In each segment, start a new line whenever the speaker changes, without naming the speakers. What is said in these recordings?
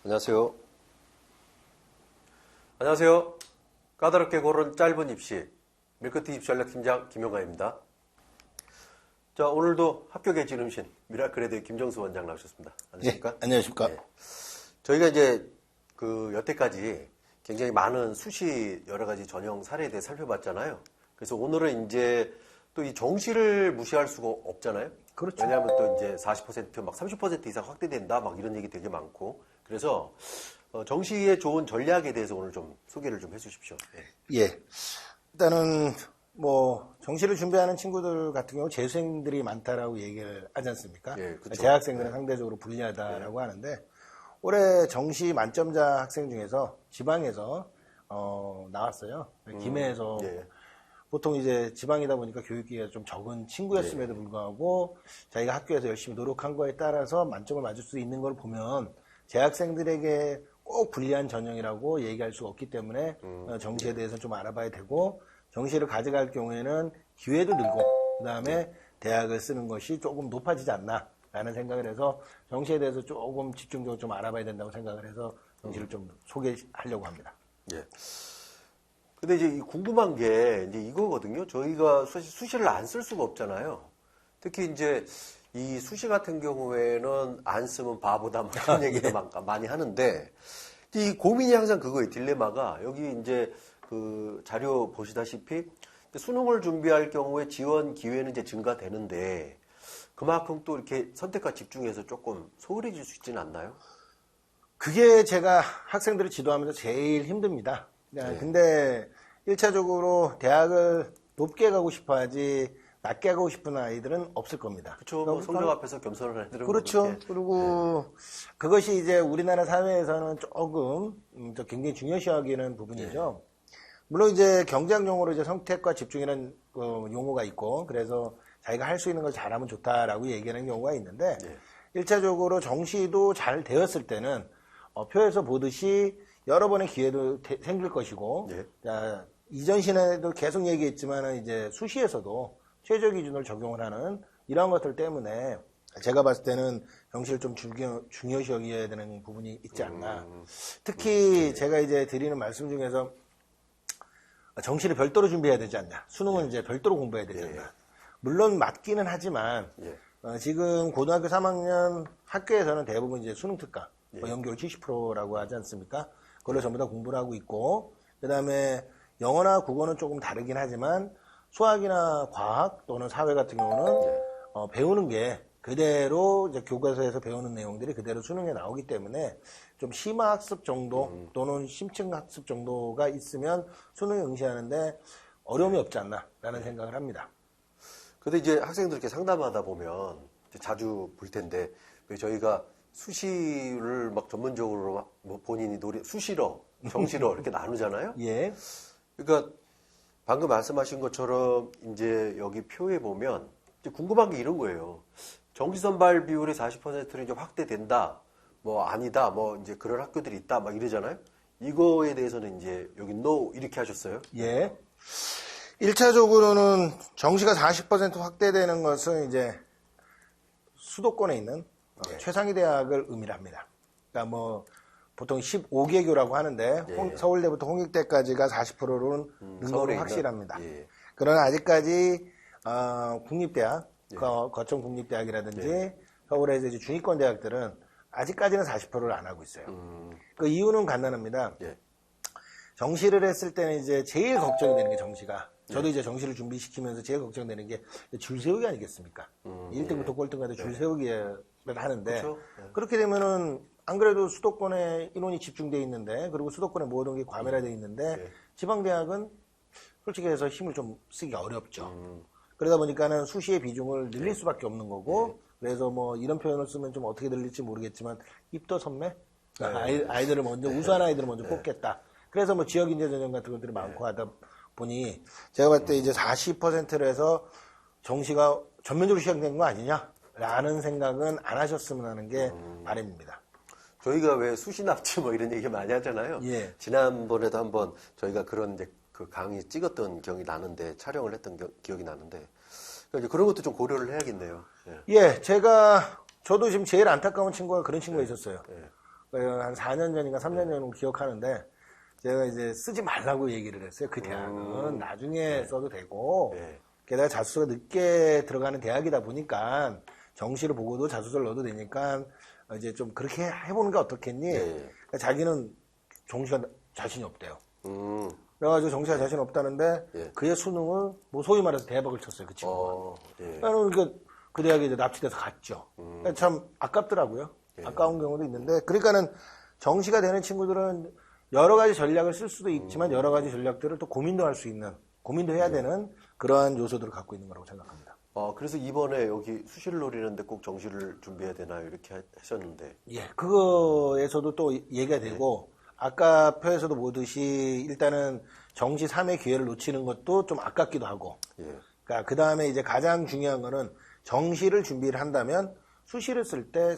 안녕하세요. 안녕하세요. 까다롭게 고른 짧은 입시 밀크티 입시전략팀장 김용관입니다. 자, 오늘도 합격의 지름신 미라클에드의 김정수 원장 나오셨습니다. 안녕하십니까?
네, 안녕하십니까? 네.
저희가 이제 여태까지 굉장히 많은 수시 여러 가지 전형 사례에 대해 살펴봤잖아요. 그래서 오늘은 이제 또 이 정시를 무시할 수가 없잖아요.
그렇죠.
왜냐하면 또 이제 40% 막 30% 이상 확대된다 막 이런 얘기 되게 많고. 그래서 정시의 좋은 전략에 대해서 오늘 좀 소개를 좀 해주십시오. 네.
예. 일단은 정시를 준비하는 친구들 같은 경우 재수생들이 많다라고 얘기를 하지 않습니까?
예, 그렇죠.
재학생들은 상대적으로 불리하다라고 하는데 올해 정시 만점자 학생 중에서 지방에서 나왔어요. 김해에서 보통 이제 지방이다 보니까 교육기회가 좀 적은 친구였음에도 불구하고 자기가 학교에서 열심히 노력한 거에 따라서 만점을 맞을 수 있는 걸 보면 재학생들에게 꼭 불리한 전형이라고 얘기할 수가 없기 때문에 정시에 대해서 좀 알아봐야 되고, 정시를 가져갈 경우에는 기회도 늘고 그 다음에 대학을 쓰는 것이 조금 높아지지 않나 라는 생각을 해서 정시에 대해서 조금 집중적으로 좀 알아봐야 된다고 생각을 해서 정시를 좀 소개하려고 합니다.
예. 근데 이제 궁금한 게 이제 이거거든요. 저희가 수시를 안 쓸 수가 없잖아요. 특히 이제 이 수시 같은 경우에는 안 쓰면 바보다 뭐 이런 얘기도 많이 하는데, 이 고민이 항상 그거예요. 딜레마가 여기 이제 그 자료 보시다시피 수능을 준비할 경우에 지원 기회는 이제 증가되는데 그만큼 또 이렇게 선택과 집중해서 조금 소홀해질 수 있지는 않나요?
그게 제가 학생들을 지도하면서 제일 힘듭니다. 근데 1차적으로 대학을 높게 가고 싶어 하지 낮게 가고 싶은 아이들은 없을 겁니다.
그렇죠. 뭐 성적 앞에서 겸손을 하는 애들은
그렇죠.
그렇게.
그리고 그것이 이제 우리나라 사회에서는 조금 굉장히 중요시 여기는 부분이죠. 물론 이제 경제학 용어로 이제 선택과 집중이라는 용어가 있고, 그래서 자기가 할 수 있는 걸 잘하면 좋다라고 얘기하는 경우가 있는데, 1차적으로 정시도 잘 되었을 때는 표에서 보듯이 여러 번의 기회도 생길 것이고, 이전 시간에도 계속 얘기했지만 이제 수시에서도 최저 기준을 적용을 하는 이러한 것들 때문에 제가 봤을 때는 정시를 좀 중요시 여겨야 되는 부분이 있지 않나. 특히 제가 이제 드리는 말씀 중에서 정시를 별도로 준비해야 되지 않냐. 수능은 이제 별도로 공부해야 되지 않나. 물론 맞기는 하지만 지금 고등학교 3학년 학교에서는 대부분 이제 수능 특강, 연결 70%라고 하지 않습니까? 그걸로 전부 다 공부를 하고 있고, 그 다음에 영어나 국어는 조금 다르긴 하지만 수학이나 과학 또는 사회 같은 경우는 배우는 게 그대로 이제 교과서에서 배우는 내용들이 그대로 수능에 나오기 때문에 좀 심화 학습 정도 또는 심층 학습 정도가 있으면 수능에 응시하는데 어려움이 없지 않나라는 생각을 합니다.
근데 이제 학생들 이렇게 상담하다 보면 자주 볼 텐데 왜 저희가 수시를 막 전문적으로 뭐 본인이 수시러, 정시러 이렇게 나누잖아요.
예.
그러니까 방금 말씀하신 것처럼 이제 여기 표에 보면 이제 궁금한 게 이런 거예요. 정시 선발 비율이 40%로 이제 확대된다. 뭐 아니다. 뭐 이제 그런 학교들이 있다. 막 이러잖아요. 이거에 대해서는 이제 여기 no 이렇게 하셨어요?
예. 1차적으로는 정시가 40% 확대되는 것은 이제 수도권에 있는 최상위 대학을 의미를 합니다. 그러니까 보통 15개교라고 하는데 서울대부터 홍익대까지가 40%로는 는 건 확실합니다. 그러나 아직까지 국립대학, 거점 국립대학이라든지 서울에서 이제 중위권 대학들은 아직까지는 40%를 안 하고 있어요. 그 이유는 간단합니다. 정시를 했을 때는 이제 제일 걱정이 되는 게 정시가. 저도 이제 정시를 준비시키면서 제일 걱정되는 게 줄 세우기 아니겠습니까? 1등부터 꼴등까지 줄 세우기를 하는데,
그렇죠?
그렇게 되면은 안 그래도 수도권에 인원이 집중되어 있는데, 그리고 수도권에 모든 게 과밀화되어 있는데, 지방대학은 솔직히 해서 힘을 좀 쓰기가 어렵죠. 그러다 보니까는 수시의 비중을 늘릴 수밖에 없는 거고, 그래서 이런 표현을 쓰면 좀 어떻게 들릴지 모르겠지만, 입도 선매? 아이들을 먼저, 우수한 아이들을 먼저 뽑겠다. 그래서 지역인재 전형 같은 것들이 많고 하다 보니, 제가 봤을 때 이제 40%를 해서 정시가 전면적으로 시행된 거 아니냐? 라는 생각은 안 하셨으면 하는 게 바람입니다.
저희가 왜 수시 납치 뭐 이런 얘기 많이 하잖아요. 지난번에도 한번 저희가 그런 이제 그 강의 찍었던 기억이 나는데, 촬영을 했던 기억이 나는데, 그러니까 그런 것도 좀 고려를 해야겠네요.
저도 지금 제일 안타까운 친구가 그런 친구가 있었어요. 한 4년 전인가 3년 전으로 기억하는데 제가 이제 쓰지 말라고 얘기를 했어요. 그 대학은 나중에 써도 되고
네.
게다가 자소서가 늦게 들어가는 대학이다 보니까 정시를 보고도 자소서를 넣어도 되니까 이제 좀 그렇게 해보는 게 어떻겠니?
네.
그러니까 자기는 정시가 자신이 없대요.
음.
그래가지고 정시가 자신 없다는데
예.
그의 수능을 뭐 소위 말해서 대박을 쳤어요. 그 친구가.
예.
그러니까 그 대학에 이제 납치돼서 갔죠. 그러니까 참 아깝더라고요. 아까운 경우도 있는데 그러니까는 정시가 되는 친구들은 여러 가지 전략을 쓸 수도 있지만 여러 가지 전략들을 또 고민도 할 수 있는 고민도 해야 되는 그러한 요소들을 갖고 있는 거라고 생각합니다.
그래서 이번에 여기 수시를 노리는데 꼭 정시를 준비해야 되나요? 이렇게 하셨는데.
예, 그거에서도 또 얘기가 되고 아까 표에서도 보듯이 일단은 정시 3회 기회를 놓치는 것도 좀 아깝기도 하고
예.
그러니까 그 다음에 이제 가장 중요한 거는 정시를 준비를 한다면 수시를 쓸 때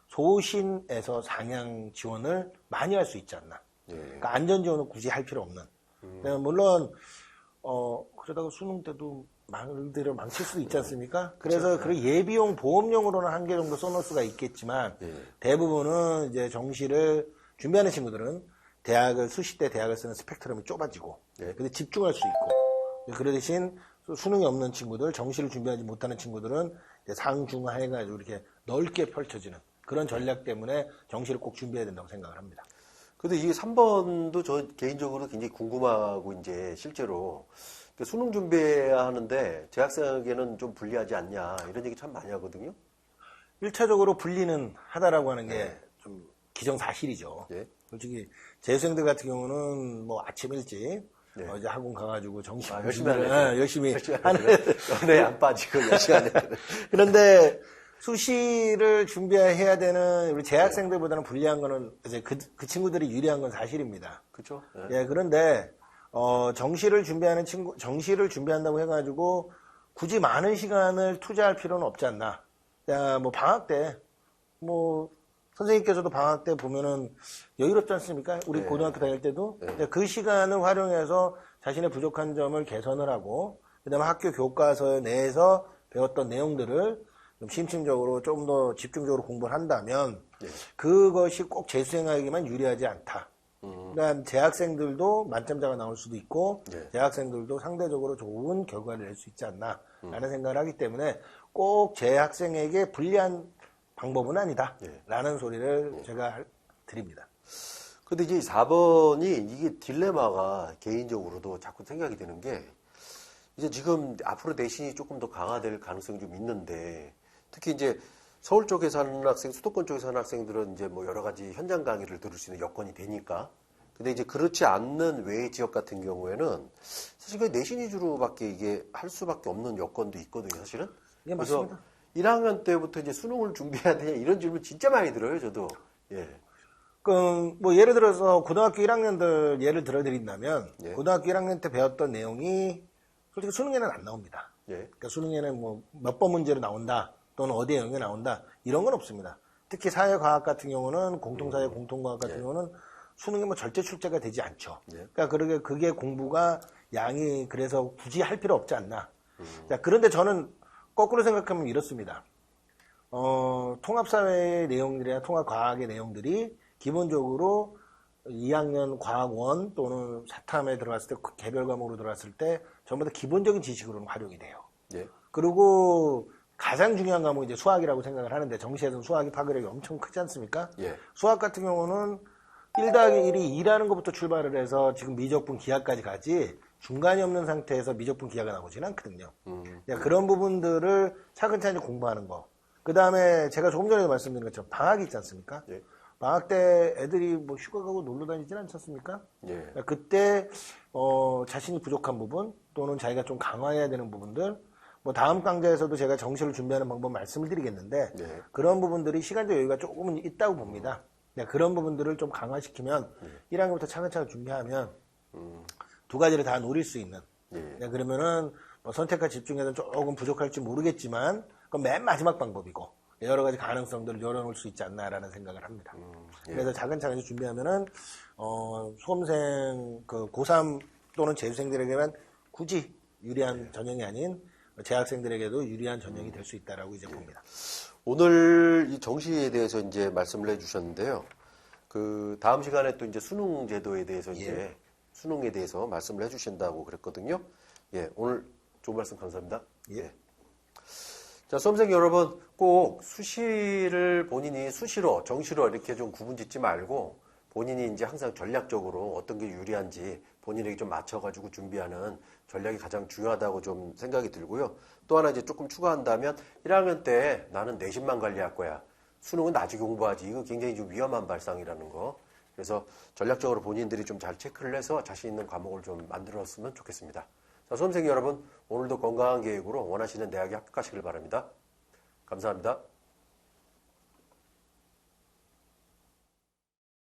소신에서 상향 지원을 많이 할 수 있지 않나.
예.
그러니까 안전 지원은 굳이 할 필요 없는. 물론 그러다가 수능 때도 말대로 망칠 수도 있지 않습니까? 그래서 그 예비용 보험용으로는 한 개 정도 써놓을 수가 있겠지만
예.
대부분은 이제 정시를 준비하는 친구들은 대학을 수시 때 대학을 쓰는 스펙트럼이 좁아지고
예.
근데 집중할 수 있고 그 대신 수능이 없는 친구들 정시를 준비하지 못하는 친구들은 상중하 해가지고 이렇게 넓게 펼쳐지는 그런 전략 때문에 정시를 꼭 준비해야 된다고 생각을 합니다.
근데 이게 3번도 저 개인적으로 굉장히 궁금하고 이제 실제로 수능 준비해야 하는데 재학생에게는 좀 불리하지 않냐 이런 얘기 참 많이 하거든요.
1차적으로 분리는 하다라고 하는 게
네.
좀 기정사실이죠.
예.
솔직히 재수생들 같은 경우는 뭐 아침 일찍
네.
이제 학원 가가지고 정시
열심히 하는
열심히
하는 연애 안 빠지고 열심히 하는
그런데 수시를 준비해야 되는 우리 재학생들보다는 불리한 거는 이제 그 친구들이 유리한 건 사실입니다.
그렇죠.
예, 그런데 정시를 준비한다고 해가지고 굳이 많은 시간을 투자할 필요는 없지 않나. 야, 뭐 방학 때 뭐 선생님께서도 방학 때 보면은 여유롭지 않습니까? 우리
네.
고등학교 다닐 때도
네.
그 시간을 활용해서 자신의 부족한 점을 개선을 하고 그다음에 학교 교과서 내에서 배웠던 내용들을 좀 심층적으로 좀 더 집중적으로 공부를 한다면
네.
그것이 꼭 재수생에게만 유리하지 않다. 그러니까 재학생들도 만점자가 나올 수도 있고
네.
재학생들도 상대적으로 좋은 결과를 낼 수 있지 않나라는 생각을 하기 때문에 꼭 재학생에게 불리한 방법은 아니다 라는 소리를 제가 드립니다.
근데 이제 4번이 이게 딜레마가 개인적으로도 자꾸 생각이 드는 게 이제 지금 앞으로 내신이 조금 더 강화될 가능성이 좀 있는데 특히 이제 서울 쪽에 사는 학생, 수도권 쪽에 사는 학생들은 이제 뭐 여러 가지 현장 강의를 들을 수 있는 여건이 되니까. 근데 이제 그렇지 않는 외 지역 같은 경우에는 사실 그 내신 위주로밖에 이게 할 수밖에 없는 여건도 있거든요, 사실은.
예,
그래서
맞습니다.
1학년 때부터 이제 수능을 준비해야 되냐 이런 질문 진짜 많이 들어요, 저도. 예.
그럼 뭐 예를 들어서 고등학교 1학년들 예를 들어드린다면
예.
고등학교 1학년 때 배웠던 내용이 솔직히 수능에는 안 나옵니다.
예.
그러니까 수능에는 뭐 몇 번 문제로 나온다 또는 어디에 영역에 나온다 이런 건 없습니다. 특히 사회과학 같은 경우는 공통사회 공통과학 같은
예.
경우는 수능에 뭐 절대 출제가 되지 않죠.
예.
그러니까 그게 공부가 양이 그래서 굳이 할 필요 없지 않나. 자, 그런데 저는 거꾸로 생각하면 이렇습니다. 통합사회의 내용들이나 통합과학의 내용들이 기본적으로 2학년 과학원 또는 사탐에 들어갔을 때 개별 과목으로 들어갔을 때 전부 다 기본적인 지식으로는 활용이 돼요.
예.
그리고 가장 중요한 과목이 이제 수학이라고 생각을 하는데 정시에서는 수학이 파괴력이 엄청 크지 않습니까?
예.
수학 같은 경우는 1+1이 2라는 것부터 출발을 해서 지금 미적분 기하까지 가지 중간이 없는 상태에서 미적분 기하가 나오지는 않거든요. 그러니까 그런 부분들을 차근차근히 공부하는 거. 그 다음에 제가 조금 전에 말씀드린 것처럼 방학이 있지 않습니까?
예.
방학 때 애들이 뭐 휴가 가고 놀러 다니진 않지 않습니까?
예.
그러니까 그때 자신이 부족한 부분 또는 자기가 좀 강화해야 되는 부분들 뭐 다음 강좌에서도 제가 정시를 준비하는 방법 말씀을 드리겠는데
네.
그런 부분들이 시간적 여유가 조금은 있다고 봅니다. 그런 부분들을 좀 강화시키면 1학년부터 차근차근 준비하면 두 가지를 다 노릴 수 있는
예.
그러면은 뭐 선택과 집중에는 조금 부족할지 모르겠지만 그건 맨 마지막 방법이고 여러 가지 가능성들을 열어놓을 수 있지 않나라는 생각을 합니다.
예.
그래서 차근차근 준비하면은 수험생 그 고3 또는 재수생들에게만 굳이 유리한 전형이 아닌 재학생들에게도 유리한 전형이 될 수 있다라고 이제 봅니다.
오늘 이 정시에 대해서 이제 말씀을 해주셨는데요. 그 다음 시간에 또 이제 수능 제도에 대해서
예.
이제 수능에 대해서 말씀을 해주신다고 그랬거든요. 예, 오늘 좋은 말씀 감사합니다.
예.
자, 수험생 여러분, 꼭 수시를 본인이 수시로, 정시로 이렇게 좀 구분 짓지 말고 본인이 이제 항상 전략적으로 어떤 게 유리한지 본인에게 좀 맞춰가지고 준비하는 전략이 가장 중요하다고 좀 생각이 들고요. 또 하나 이제 조금 추가한다면 1학년 때 나는 내신만 관리할 거야. 수능은 나중에 공부하지. 이거 굉장히 좀 위험한 발상이라는 거. 그래서 전략적으로 본인들이 좀 잘 체크를 해서 자신 있는 과목을 좀 만들었으면 좋겠습니다. 자, 수험생 여러분, 오늘도 건강한 계획으로 원하시는 대학에 합격하시길 바랍니다. 감사합니다.